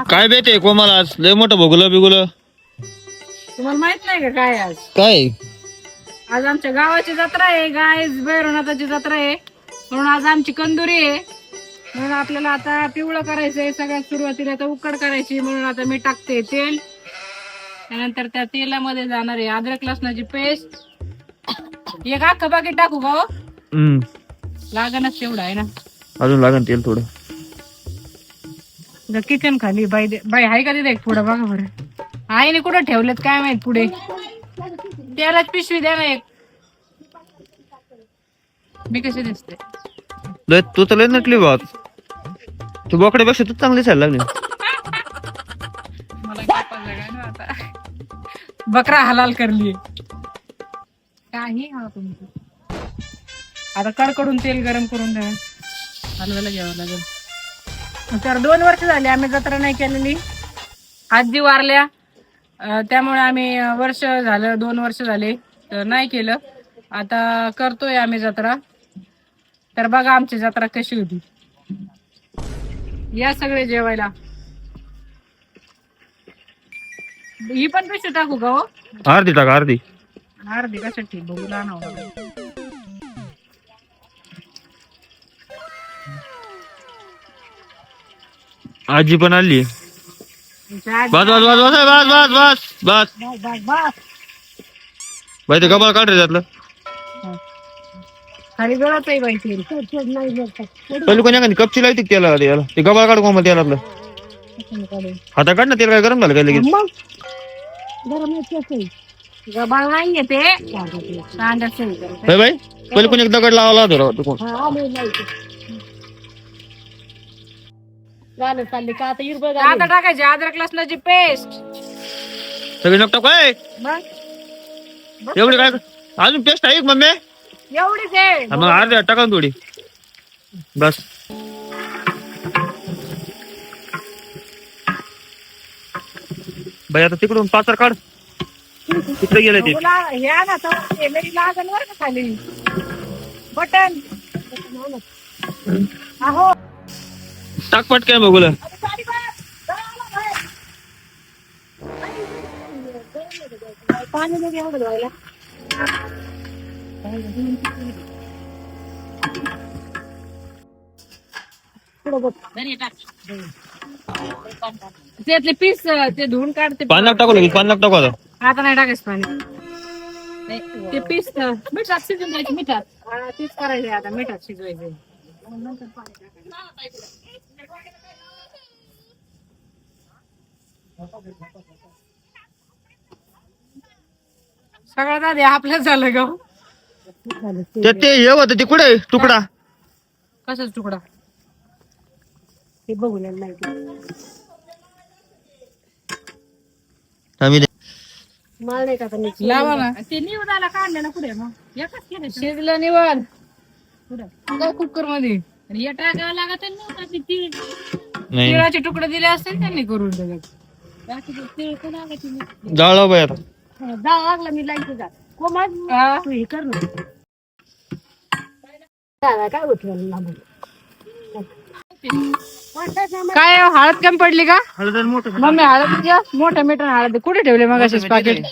काय बेत आहे कोमल आज लय मोठं भोगलं बिगुलं तुम्हाला माहित नाही का काय आज? काय आज आमच्या गावाची जत्रा आहे, गाय भैरवनाथाची जत्रा आहे, म्हणून आज आमची कंदुरी आहे. म्हणून आपल्याला आता पिवळं करायचंय. सगळ्यात सुरुवातीला आता उकड करायची, म्हणून आता मी टाकते तेल. त्यानंतर त्या तेलामध्ये जाणार आहे अद्रक लसणाची पेस्ट. एक अख्खं पाकीट टाकू का हो? लागणच तेवढं आहे ना. अजून लागन तेल थोडं. किचन खाली बाई बाई आहे का तिथे? पुढं बघा बरं. आईने कुठं ठेवलेत काय माहित पुढे. त्यालाच पिशवी द्या ना एक. मी कशी दिसते? लय तू तर लय नटली बात. तू बोकड्यापेक्षा तू चांगली दिसायला लागली. मला काय पाहिजे ना आता. बकरा हलाल करली काही हा तुम्ही. आता कडकडून तेल गरम करून द्या. हलवायला घ्यावं लागेल. तर 2 वर्ष झाले आम्ही जत्रा नाही केलेली. आजी वारल्या, त्यामुळे आम्ही वर्ष झालं 2 वर्ष झाले तर नाही केलं. आता करतोय आम्ही जत्रा. तर बघा आमची जत्रा कशी होती. या सगळे जेवायला. ही पण पिशवी टाकू का हो? अर्धी टाक अर्धी. अर्धी कशाची बघू ना. आजी पण आली. बस बस बस बस बस बस बस बस बाई ते गबाळ काढ रे त्यातलं. खाली गळत आहे बाई तेल. पहिले कोणी कपची लावती त्याला ते गबाळ काढ कोमल तेलातलं. हाता काढ ना तेल काय गरम झालं काय लगेच. गबाळ नाही येते. बाई पहिले कोणी एक दगड लावला होता. आता टाकायची अद्रक लसणाची पेस्ट. सगळी नको काय एवढी काय अजून पेस्ट आहे मम्मी. एवढीच आहे मग अर्धी टाका थोडी बस. बाई आता तिकडून पाचर काढ. तिकडे गेले ते लागल बर का खाली बटन. अहो टाकपट काय बघूला. पाणी नाही एवढं धुवायला. त्यातले पीस ते धुवून काढते. 5 लाख टाकू लगेच 5 लाख टाकू आता. आता नाही टाकायचं पाणी. ते पीस मिठात शिजून द्यायचे. मिठात तीच करायचे. आता मिठात शिजवायचे. सगळ्यात आधी आपल्याच झालं ग. ते हे होतं ते कुठे तुकडा कशाच तुकडा ते बघू नाही. आम्ही लावा ना ते निवडायला काढलं ना पुढे. मग एकच केलं शिजलं निवड पुढे कुकर मध्ये. हे टाकावं लागत नाही तिळाचे तुकडे दिले असतील त्यांनी करून दिले. जाळा बाई आता लागला मी लाईट जा तू हे कर ना. काय होत काय हळद कमी पडली का? मम्मी हळद मोठ्या मीठ हळद कुठे ठेवले मग असेच पाकिट.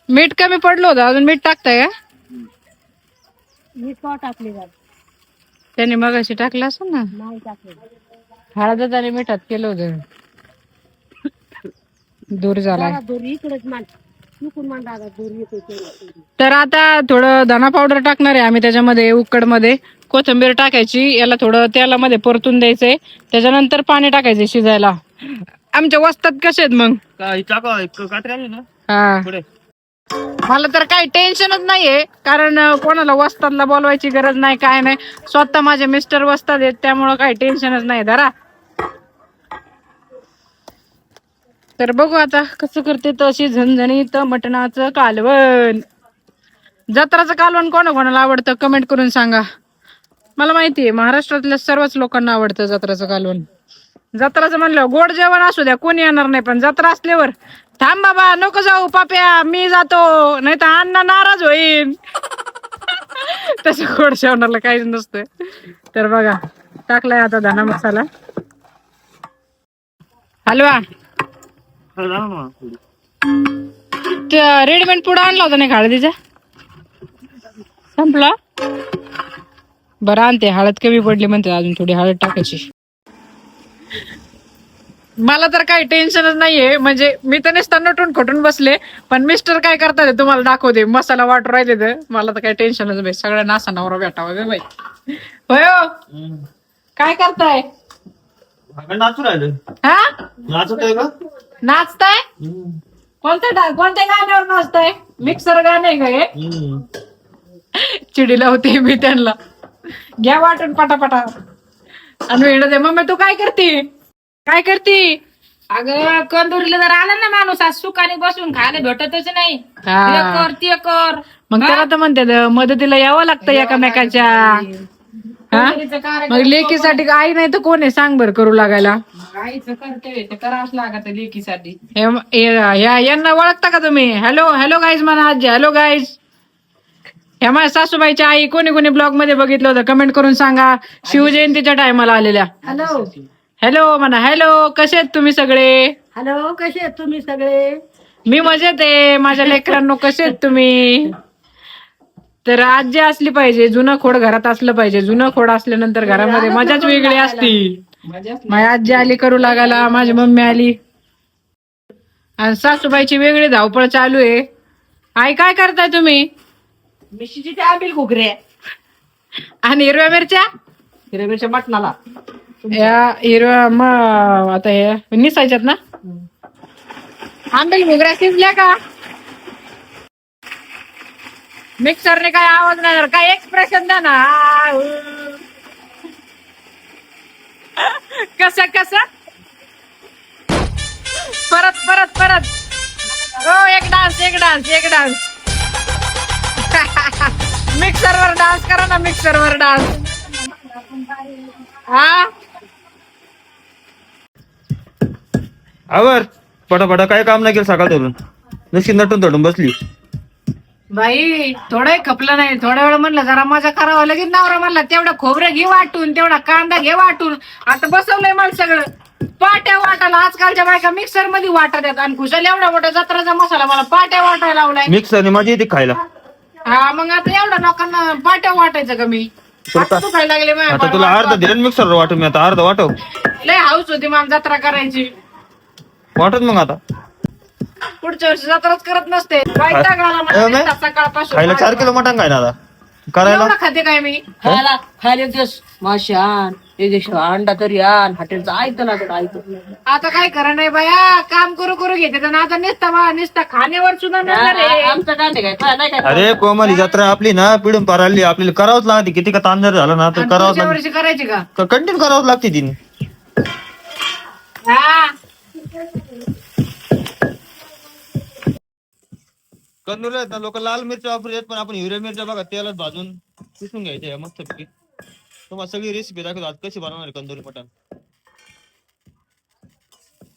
मीठ कमी पडलं होतं. अजून मीठ टाकताय का? मीठ टाकले त्याने मग अशी टाकलं असं ना. हळदच आणि मिठात केलं होतं. दूर झाला. तर आता थोडं धना पावडर टाकणार आहे आम्ही त्याच्यामध्ये. उकड मध्ये कोथिंबीर टाकायची. याला थोडं तेलामध्ये परतून द्यायचंय. त्याच्यानंतर पाणी टाकायचंय शिजायला. आमच्या वस्तात कसे आहेत मग. हा मला तर काही टेन्शनच नाहीये. कारण कोणाला वस्तादला बोलवायची गरज नाही काय नाही. स्वतः माझे मिस्टर वस्ताद आहेत त्यामुळं काही टेन्शनच नाही. धरा. तर बघू आता कसं करते. तशी झणझणीत मटणाचं कालवण. जत्राचं कालवण कोणाला आवडतं कमेंट करून सांगा. मला माहितीये महाराष्ट्रातल्या सर्वच लोकांना आवडतं जत्राचं कालवण. जत्राचं म्हणलं गोड जेवण असू द्या कोणी येणार नाही. पण जत्रा असल्यावर थांब बाबा नको जाऊ पाप्या मी जातो नाही तर अण्णा नाराज होईल. तसं गोड जेवणाला काहीच नसतं. तर बघा टाकलाय आता धना मसाला. हलवा रेडीमेड पुडा आणला होता नाही हळदीचा संपला. बरं आणते, हळद कमी पडली म्हणते, अजून थोडी हळद टाकायची. मला तर काही टेन्शनच नाहीये, म्हणजे मी तर नुसतं नटून खटून बसले, पण मिस्टर काय करतात ते तुम्हाला दाखवते. मसाला वाटू राहिले तर मला तर काही टेन्शनच बाई, सगळ्या नासा नवरा भेटावा गे बाई. होय हो. काय करताय? नाचू राहिलं. हा नाचतोय का? नाचताय? कोणत्या गाण्यावर नाचताय? मिक्सर गाणे आहे का हे? चिडी लावते मी त्यांना. घ्या वाटून पटापटा. आणि वेळ मम्मी तू काय करते? काय करते? अगं कंदुरीला जर आला ना माणूस आज सुखाने बसून खायला भेटतच नाही. हे कर ते कर. मग त्याला तर म्हणते मदतीला यावं लागतं एकमेकाच्या. कंदुरीचं कार्यक्रम मग लेकीसाठी आई नाही तर कोण आहे सांग बरं करू लागायला. आईचं कर्तव्य ते करावंच लागत लेकीसाठी. यांना ओळखता का तुम्ही? हॅलो हॅलो गाईज म्हणा आजी. Hello guys. ह्या माझ्या सासूबाईच्या आई कोणी कोणी ब्लॉग मध्ये बघितलं होतं कमेंट करून सांगा. शिवजयंतीच्या टायमाला आलेल्या. हॅलो हॅलो म्हणा. हॅलो कसे आहेत तुम्ही सगळे? हॅलो कसे आहेत तुम्ही सगळे? मी मजेत आहे. माझ्या लेकरांनो कसे आहेत तुम्ही? तर आजी असली पाहिजे, जुनं खोड घरात असलं पाहिजे. जुनं खोड असल्यानंतर घरामध्ये मजाच वेगळी असती. माझी आजी आली करू लागायला, माझी मम्मी आली आणि सासूबाईची वेगळी धावपळ चालू आहे. आई काय करताय तुम्ही? मिशीची आंबील घुगऱ्या आणि हिरव्या मिरच्या? हिरव्या मिरच्या मटणाला. या हिरव्या मग आता हे निसायच्यात ना. आंबेल घुगऱ्या शिजल्या का? मिक्सरने काय आवाज नाही, काय एक्सप्रेशन द्या ना. कस कस परत परत परत. हो एक डान्स एक डान्स एक डान्स. मिक्सरवर डान्स करा ना, मिक्सरवर डान्स. हा आवर पटापटा काय काम नाही केलं सकाळ धरून, नशी नटून थोडून बसली. बाई थोडं खपलं नाही. थोड्या वेळ म्हणलं जरा मजा करावं, लगेच नवरा म्हणला तेवढं खोबरं घे वाटून, तेवढा कांदा घे वाटून. आता बसवलंय मला सगळं पाट्या वाटायला. आजकालच्या बायका मिक्सर मध्ये वाटत आहेत आणि खुशाल एवढा मोठा जत्राचा मसाला मला पाट्या वाटायला लावलाय. मिक्सरने माझी येते खायला. हा मग आता एवढ्या लोकांना पाट्या वाटायचं का मी? खायला लागले आता तुला अर्ध दिलं मिक्सर वाटू, मी आता अर्ध वाटव. लय हाऊस होती मला जत्रा करायची. वाटत मग आता पुढच्या वर्षी जत्राच करत नसते. सकाळपासून खायला 4 किलो मटण खायला आता करायला. एवढं खाते काय मी? खायला खायला दिवस मासे आण, एक दिवस अंडा तरी आण. हॉटेलचं ऐकतं ना तर ऐकतं. आता काय करा नाही बाया, काम करू करू घेते तर आता नुसता खाण्यावर सुद्धा नसणार आहे. आमचं काय नाही काय नाही काय. अरे कोमली जत्रा आपली ना पिढून पाराली, आपल्याला करावंच लागते. किती का ताण जर झाला ना तर करावंच पुढच्या वर्षी करायची का? कंटिन्यू करावंच लागते तिने. हा कंदूर आहेत ना लोक लाल मिरच्या वापरतात, पण आपण हिरव्या मिरच्या बघा तेलात भाजून पिसून घ्यायच्या मस्त पैकी. तुम्हाला सगळी रेसिपी दाखवतो आज कशी बनवणार आहे कंदुरी मटण.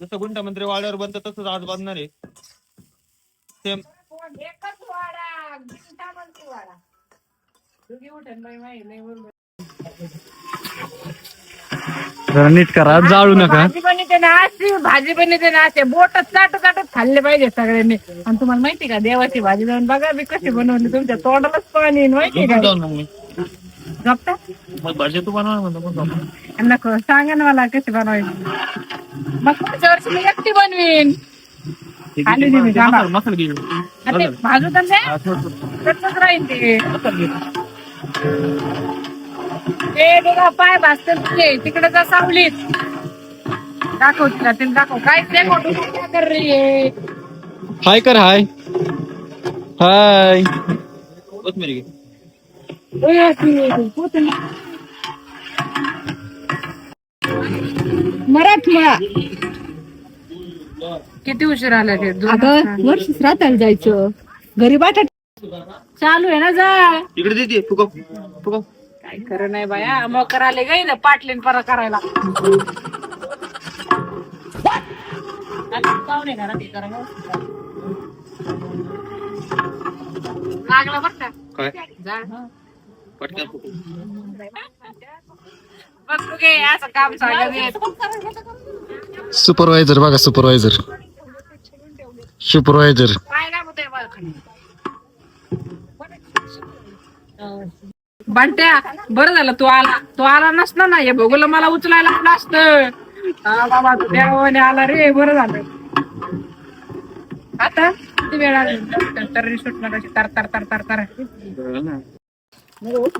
जसं गुंठा मंत्री वाड्यावर बनतं तसंच आज बनणार आहे सेम. नीट करा, जाळू नका. भाजी बनते ना अशी, भाजी बनते ना असे बोटच चाटत चाटत खाल्ले पाहिजे सगळ्यांनी. आणि तुम्हाला माहिती का देवाची भाजी जाऊन बघा मी कशी बनवली, तुमच्या तोंडालाच पाणी येईल माहिती का? जपता भाजी तू बनवा नको सांगा ना मला कशी बनवायची. मग पुढच्या वर्षी मी एकटी बनवीन. आली नाही मी, थांबा. आणि ते भाजू तर नाही, तसंच राहील ते. ते बघा पाय भाजतात तुझे, तिकडे जा सावलीत. दाखव तिला, ते दाखव काय ते फोटो काय कर रही है. हाय कर. हाय हाय कोथमिरी मराठमोळा. किती उशीर आला ते? वर्षीच राहतायला जायचं घरी बाटा चालू आहे ना जा. इकडे देते फुकव फुकव. काय खरं नाही बाया, मग करायला गे ना पाटलीन परा करायला. लागला बरं का काय जा. पटकन फुकव. बघ तू घे असं काम सांगत सुपरवायझर बघा, सुपरवायझर. बंट्या, बरं झालं तू आला नसता ना, हे बघूला मला उचलायला आलं असतं. हा बाबा, तू देवाने आला रे, बरं झालं. आता किती वेळ आली तर्री सुटणार अशी तर तर तर तर तर.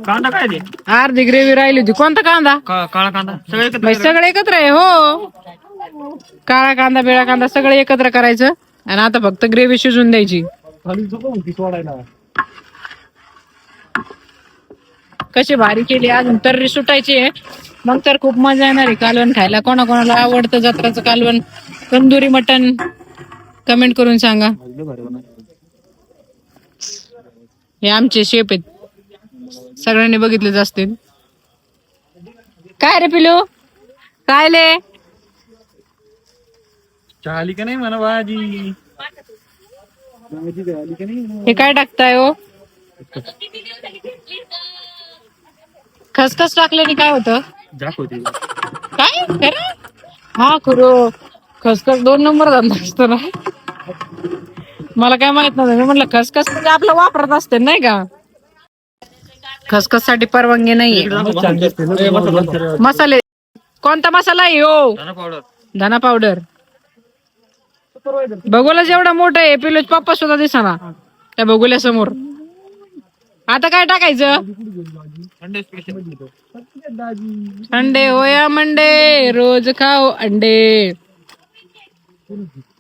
कांदा काय ते? अर्धी ग्रेव्ही राहिली होती. कोणता कांदा? काळा कांदा सगळे बाई, सगळं एकत्र आहे हो. काळा कांदा बिळा कांदा सगळं एकत्र करायचं आणि आता फक्त ग्रेव्ही शिजून द्यायची. कशी भारी केली, अजून तर्री सुटायची आहे. मग तर खूप मजा येणार आहे कालवण खायला. कोणाकोणाला आवडतं जत्राचं कालवण, तंदुरी मटण, कमेंट करून सांगा. हे आमचे शेप आहेत, सगळ्यांनी बघितलेच असतील. काय रे पिलू, काय ले आली का नाही म्हणा भाजी? हे काय टाकताय हो? खसखस टाकल्याने काय होतं? दाखवते. काय खरं? हा खरं, खसखस 2 नंबर धंदा असतो ना. मला काय माहित नव्हतं. मी म्हटलं खसखस म्हणजे आपलं वापरत असते नाही का? खसखस साठी परवानगी नाही. मसाले, कोणता मसाला आहे हो? धना पावडर. बघूला जेवढा मोठा आहे, पिलूच पप्पा सुद्धा दिसना त्या बघूल्या समोर. आता काय टाकायचं? अंडे होया मंडे, रोज खाओ अंडे.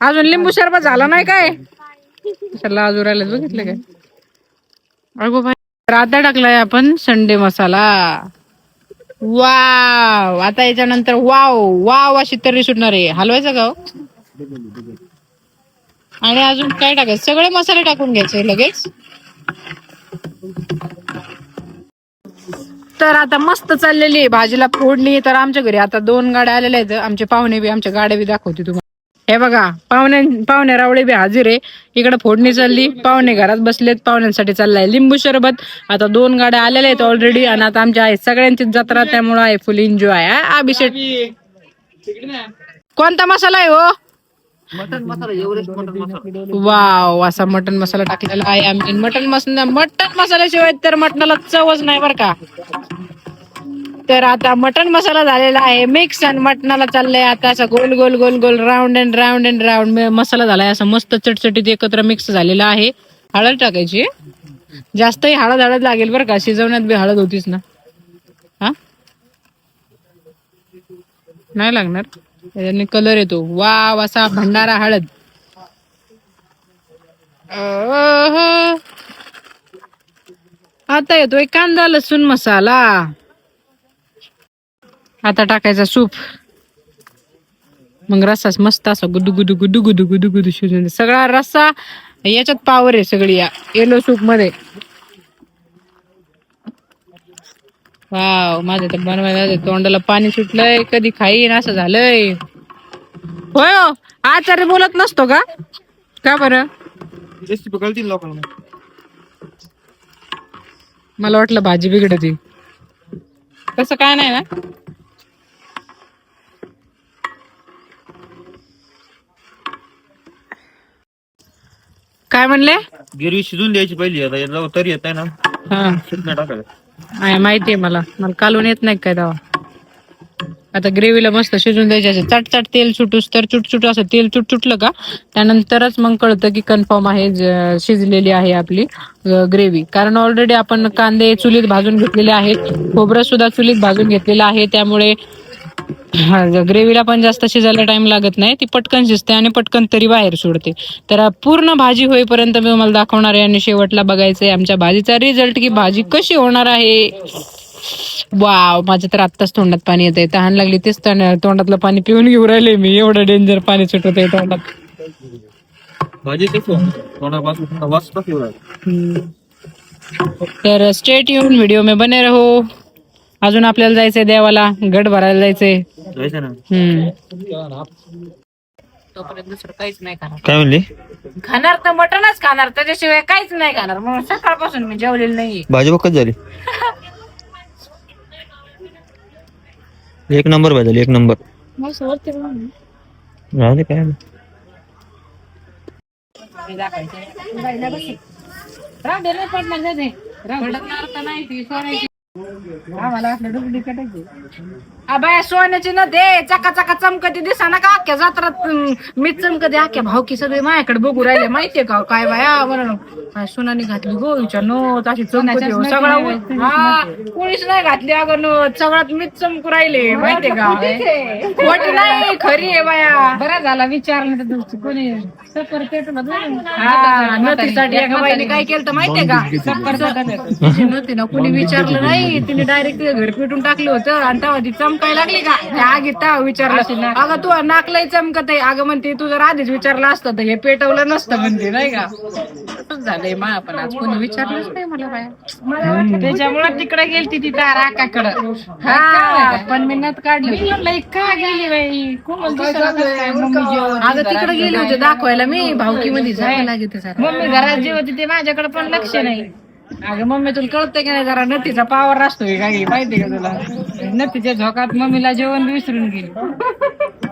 अजून लिंबू सरबत झाला नाही काय? चला अजून राहिलं, बघितलं काय? अगो भाई, आता टाकलाय आपण संडे मसाला. वाव, आता याच्यानंतर वाव वाव अशी तर्री सुटणार आहे. हलवायचं का हो? आणि अजून काय टाकायचं? सगळे मसाले टाकून घ्यायचे लगेच. तर आता मस्त चाललेली आहे भाजीला फोडणी. तर आमच्या घरी आता 2 गाड्या आलेल्या आहेत. आमचे पाहुणे बी, आमच्या गाड्या बी दाखवते तुम्हाला. हे बघा, पाहुणे रावळे बी हाजीर आहे. इकडे फोडणी चालली, पाहुणे घरात बसलेत, पाहुण्यांसाठी चाललाय लिंबू सरबत. आता 2 गाड्या आलेल्या आहेत ऑलरेडी आणि आता आमच्या आहे सगळ्यांचीच जत्रा, त्यामुळे आहे फुल एन्जॉय. अभिषेक, कोणता मसाला आहे हो? मटन मसाला, एव्हरेस्ट मटन मसाला. वाव, असा मटन मसाला टाकलेला आहे आम्ही. मटन मसाल्याशिवाय तर मटणाला चवच नाही बर का. तर आता मटन मसाला झालेला आहे मिक्स आणि मटणाला चाललंय आता असं गोल गोल गोल गोल round and round and round मसाला झालाय असा मस्त चटचटीत एकत्र मिक्स झालेला आहे. हळद टाकायची, जास्तही हळद लागेल बरं का, शिजवण्यात बी हळद होतीच ना. हा, नाही लागणार, त्याच्याने कलर येतो. वाव, असा भंडारा हळद. आता येतोय कांदा लसूण मसाला. आता टाकायचा सूप, मग रस्सा मस्त असा गुदू गुदू गुदू गुदू गुदू गुदू शिजून. सगळा रस्सा याच्यात पावर आहे सगळी या येलो सूप मध्ये. वाव, माझं तर बनवायला तोंडाला पाणी सुटलंय, कधी खाईन असं झालंय. होय हो, आचार्य बोलत नसतो का? का बरं? रेसिपी कळतील लोकांना. मला वाटलं भाजी बिघडती, तसं काय नाही ना. काय म्हणले? गिरवी शिजून द्यायची पहिली. आता तरी येत आहे ना, हा टाकायचं. माहितीये मला कालवून येत नाही काय तेव्हा. आता ग्रेव्हीला मस्त शिजून द्यायचे, चट चट तेल सुटूस तर चुटचुट असं तेल सुटलं का त्यानंतरच मग कळतं की कन्फर्म आहे शिजलेली आहे आपली ग्रेव्ही. कारण ऑलरेडी आपण कांदे चुलीत भाजून घेतलेले आहेत, खोबरं सुद्धा चुलीत भाजून घेतलेलं आहे, त्यामुळे ग्रेव्हीला पण जास्त शिजायला टाइम लागत नाही. ती पटकन शिजते आणि पटकन तरी बाहेर सोडते. तर पूर्ण भाजी होईपर्यंत मी तुम्हाला दाखवणार आहे आणि शेवटला बघायचंय आमच्या भाजीचा रिझल्ट की भाजी कशी होणार आहे. वाव, माझ्या तर आत्ताच तोंडात पाणी येत आहे. तहान लागली तेच तोंडातलं पाणी पिऊन घेऊ राहिले मी. एवढं डेंजर पाणी सुटत आहे तोंडात. भाजी तर स्टे ट्यून, व्हिडिओ में बने रहो. अजून आपल्याला जायचंय देवाला, गड भरायला जायचंय. तोपर्यंत दुसरं काहीच नाही खाणार. काय म्हणली? खाणार तर मटनच खाणार, त्याच्याशिवाय काहीच नाही खाणार. म्हणून सकाळपासून मी जेवलेली नाही. भाजी बघत झाली, 1 नंबर भाजी झाली, 1 नंबर. जाऊ दे काय नाही. आम्हाला वाटलं डुप्लिकेट अबाय सोन्याची न दे चका चका चमकती दिसा ना का अख्ख्या जात्रात मीच चमकते अख्ख्या भावकी सगळे माझ्याकडे बघू राहिले माहितीये का काय बाया म्हणून काय सोनाने घातली गो विचार नो अशी चमकती हो. सगळा हा कोणीच नाही घातली अगं नो सगळ्यात मीच चमकू राहिले माहितीये का खोटी नाही खरी आहे बाया. बरा झाला विचारलं तर तुमची कोणी सफर हा नथीसाठी एका बाईने काय केलं तर माहितीये का तिची नव्हती ना कुणी विचारलं नाही तिने डायरेक्ट घर पेटून टाकलं होतं आणि तेव्हा ती चमकायला लागली का त्या आगीत तेव्हा विचारलं अगं तू नाकलंय चमकत आहे अगं म्हणते तू जर आधीच विचारलं असतं तर हे पेटवलं नसतं म्हणते नाही का तसंच झालंय मा पण आज कोणी विचारलंच नाही मला बाया त्याच्यामुळे तिकडे गेलती ती ताराकाकडं हा पण मी नथ काढली का गेली बाई अगं तिकडे गेले होते दाखवायला मी भावकी मध्ये जायला लागते जरा मम्मी घरात जे होती ते माझ्याकडे पण लक्ष नाही. अगं मम्मी तुला कळतंय की नाही जरा नथीचा पावर असतोय काही माहितीये का तुला नथीच्या झोकात मम्मीला जेवण विसरून गेली.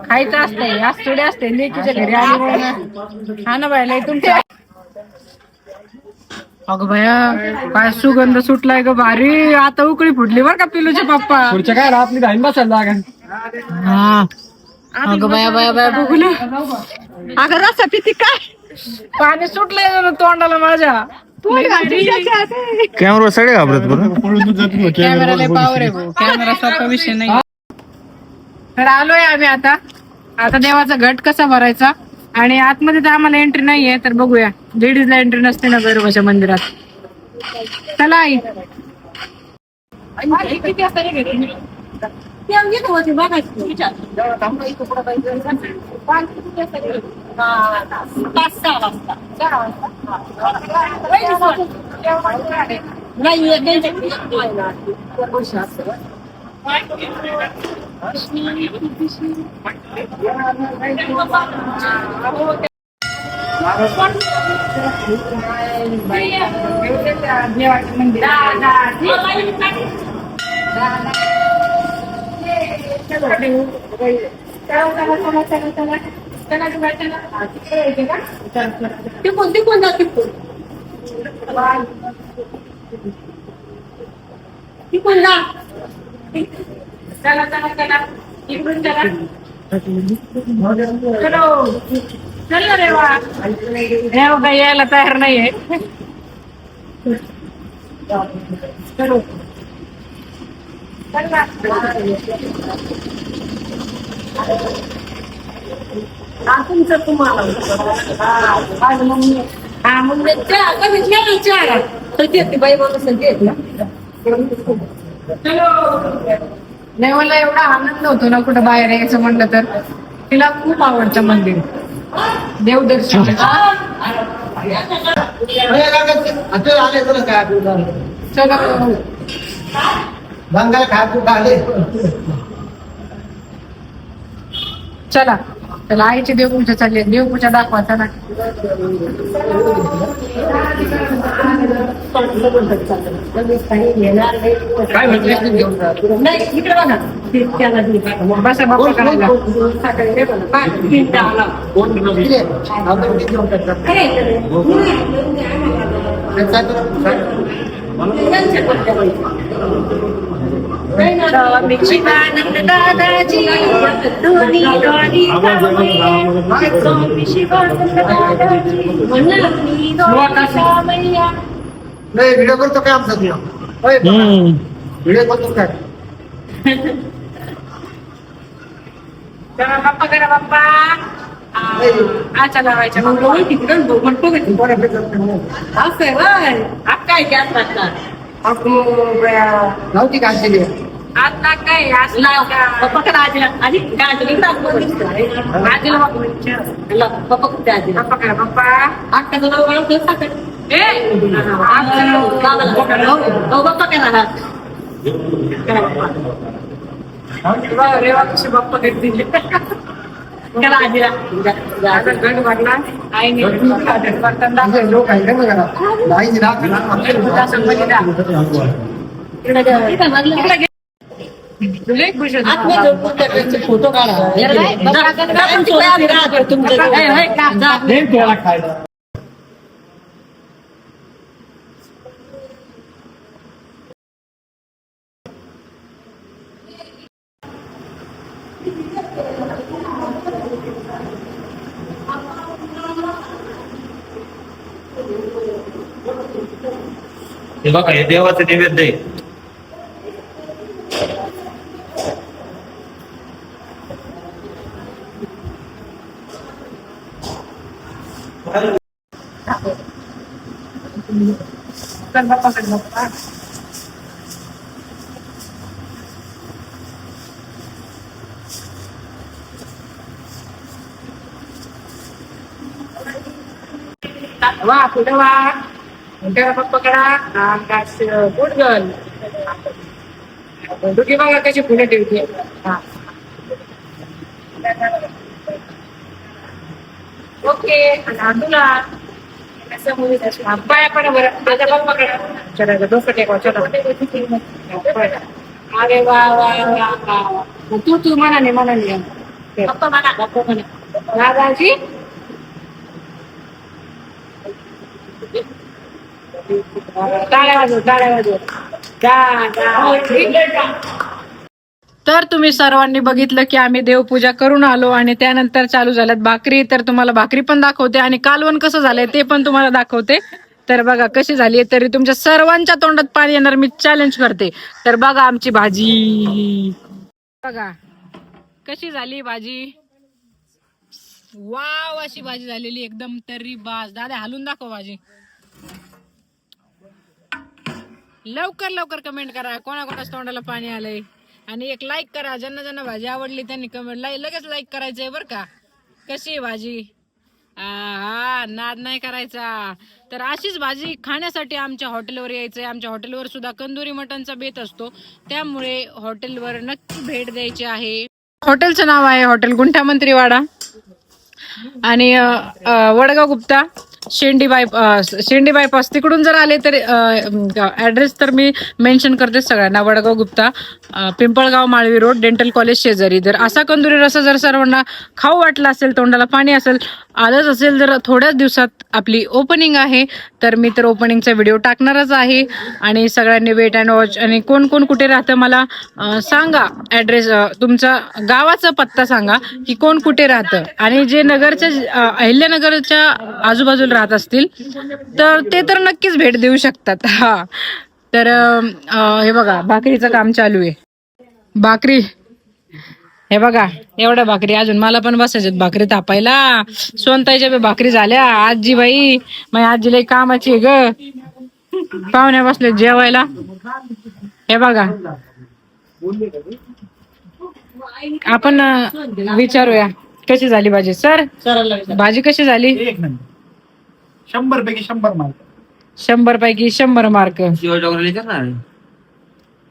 खायचं असतंय आज थोडे असते लेकीच्या घरी आली म्हणून हा ना बायला तुमच्या अगं बाया काय सुगंध सुटलाय ग भारी आता उकळी फुटली बर का पिलूचे पप्पा पुढच्या काय आपली धाईन बसायला लागेल. हा अगं बाया बाया बाया बघू ना अगं रसा पिती काय पाणी सुटलंय तोंडाला माझ्या कॅमेरा सगळे घाबरत बरं. कॅमेराला पावर आहे भाऊ कॅमेरा सोपा विषय नाही. तर आलोय आम्ही आता देवाचा घट कसा भरायचा आणि आतमध्ये तर आम्हाला एंट्री नाहीये तर बघूया लेडीजला एंट्री नसते ना भैरवाच्या मंदिरात. चला आई किती वाजता घेतली यायला तयार नाहीये नाही मला एवढा आनंद होतो ना कुठं बाहेर यायचं म्हणलं तर तिला खूप आवडतं मंदिर देवदर्शन चला चला आईची देवपूजा चालली देवपूजा दाखवा चला काय इकडे बघा बसा बाप्पा करायला दादाजी दोन्ही गाडी नाही व्हिडिओ करतो काय आमचा व्हिडिओ करतो काय बाप्पा करा बाप्पा अच्छा लावायच्या मग तिकडं म्हणतो असं आहे काय गॅस लागतात नव्हती का केली आज ना काय आज ना पप्पा करा आजीला आधी काय आजीला पप्पा कुठे आजी पप्पा करा पप्पा आत्ताचं नाव ओळखतो साखर पप्पा करा रेवा कशी बाप्पा करते करा आजीला गड भरला आईने लोक आहे का करा तुला एक खुश होतं. फोटो काढा नेम त्याला खायला. हे बघा हे देवाचं नैवेद्य आहे. चल बाप्पाकडे बाप्पा. वा पुढे वा मोठ्या पप्पाकडा गुड गर्ल. दुखी बघा कशी पुढे ठेवते. ओके तुला पाया पण बरं माझ्या पप्पाकडा. चला डोकं टेकवा. चला अरे वा वा वा वा. तू म्हणाने पप्पा म्हणा दादाजी. टाळ्या वाजव. तर तुम्ही सर्वांनी बघितलं की आम्ही देवपूजा करून आलो आणि त्यानंतर चालू झाल्यात भाकरी. तर तुम्हाला भाकरी पण दाखवते आणि कालवण कसं झालंय ते पण तुम्हाला दाखवते. तर बघा कशी झाली तरी तुमच्या सर्वांच्या तोंडात पाणी येणार. मी चॅलेंज करते. तर बघा आमची भाजी बघा कशी झाली भाजी. वाव अशी भाजी झालेली एकदम तर्री बाज. दादा हलून दाखव भाजी. लवकर कमेंट करा कोणाकोणाच तोंडाला पाणी आलंय आणि एक लाईक करा. ज्यांना ज्यांना भाजी आवडली त्यांनी कमेंट लगेच लाईक करायचंय बरं का. कशी आहे भाजी. हा नाद नाही करायचा. तर अशीच भाजी खाण्यासाठी आमच्या हॉटेलवर यायचंय. आमच्या हॉटेलवर सुद्धा कंदुरी मटनचा बेत असतो. त्यामुळे हॉटेलवर नक्की भेट द्यायची आहे. हॉटेलचं नाव आहे हॉटेल गुंठामंत्री वाडा आणि वडगाव गुप्ता शेंडी बायपास तिकडून जर आले तर ऍड्रेस तर मी मेन्शन करते सगळ्यांना. Vadgaon Gupta Pimpalgaon Malvi road dental college शेजारी. जर असा कंदुरी रसा जर सर्वांना खाऊ वाटला असेल तोंडाला पाणी असेल आलंच असेल तर थोड्याच दिवसात आपली ओपनिंग आहे. तर मी तर ओपनिंगचा व्हिडिओ टाकणारच आहे आणि सगळ्यांनी वेट अँड वॉच. आणि कोण कोण कुठे राहतं मला सांगा. ऍड्रेस तुमचा गावाचा पत्ता सांगा की कोण कुठे राहतं. आणि जे नगरच्या अहिल्यानगरच्या आजूबाजूला राहत असतील तर ते तर नक्कीच भेट देऊ शकतात. हा तर हे बघा भाकरीचं काम चालू आहे. भाकरी हे बघा एवढ्या भाकरी अजून मला पण बसायच्यात भाकरी थापायला. सोनताईच्या भाकरी झाल्या. आजी बाई माझी आजीला कामाची ग. पाहुण्या बसले जेवायला. हे बघा आपण विचारूया कशी झाली भाजी. सर भाजी कशी झाली. 100 पैकी 100 मार्क. 100 पैकी 100 मार्क.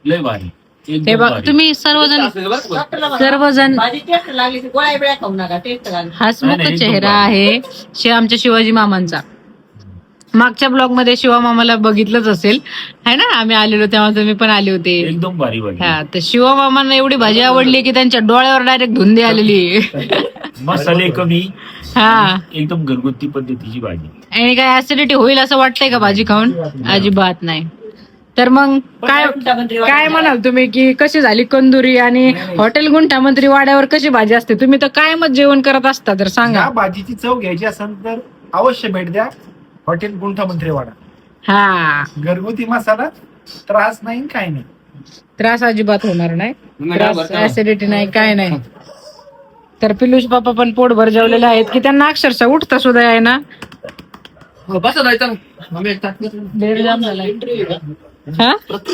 लय भारी. हे बघ तुम्ही सर्वजण हसमुख चेहरा आहे आमच्या शिवाजी मामांचा. मागच्या ब्लॉग मध्ये शिवा मामाला बघितलंच असेल है ना. आम्ही आलेलो तेव्हा तुम्ही पण आले होते. एकदम भारी भाजी. हा तर शिवा मामांना एवढी भाजी आवडली की त्यांच्या डोळ्यावर डायरेक्ट धुंदी आलेली. मसाले कमी. हा एकदम घरगुती पद्धतीची भाजी. आणि काय ऍसिडिटी होईल असं वाटतंय का भाजी खाऊन. अजिबात नाही. तर मग काय म्हणाल तुम्ही की कशी झाली कंदुरी आणि हॉटेल गुंठामंत्री वाड्यावर कशी भाजी असते. तुम्ही तर कायमच जेवण करत असता तर सांगा. या भाजीची चव घ्यायची असेल तर अवश्य भेट द्या हॉटेल गुंठामंत्री वाडा. हा घरगुती मसाला त्रास नाही काय नाही. त्रास अजिबात होणार नाही. त्रास ऍसिडिटी नाही काय नाही. तर पिलूष बाप्पा पण पोटभर जेवलेले आहेत की त्यांना अक्षरशः उठता सुद्धा आहे ना.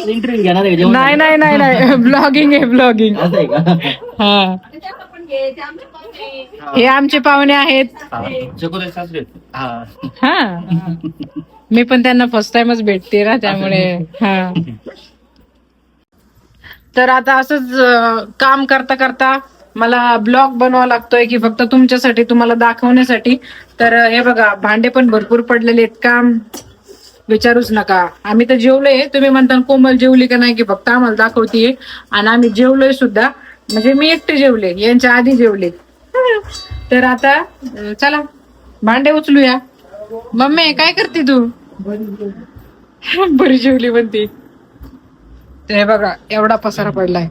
इंटरव्ह्यू घेणार आहे. नाही नाही नाही नाही ब्लॉगिंग आहे ब्लॉगिंग. हा हे आमचे पाहुणे आहेत. हा मी पण त्यांना फर्स्ट टाइमच भेटते ना त्यामुळे. हा तर आता असंच काम करता करता मला ब्लॉग बनवावा लागतोय की फक्त तुमच्यासाठी तुम्हाला दाखवण्यासाठी. तर हे बघा भांडे पण भरपूर पडलेले आहेत. काम विचारूच नका. आम्ही तर जेवलोय. तुम्ही म्हणता कोमल जेवली का नाही की फक्त आम्हाला दाखवतीये. आणि आम्ही जेवलोय सुद्धा. म्हणजे मी एकटे जेवले, यांच्या आधी जेवले. तर आता चला भांडे उचलूया. मम्मी काय करते तू? बरी जेवली म्हणते. ते बघा एवढा पसारा पडलाय.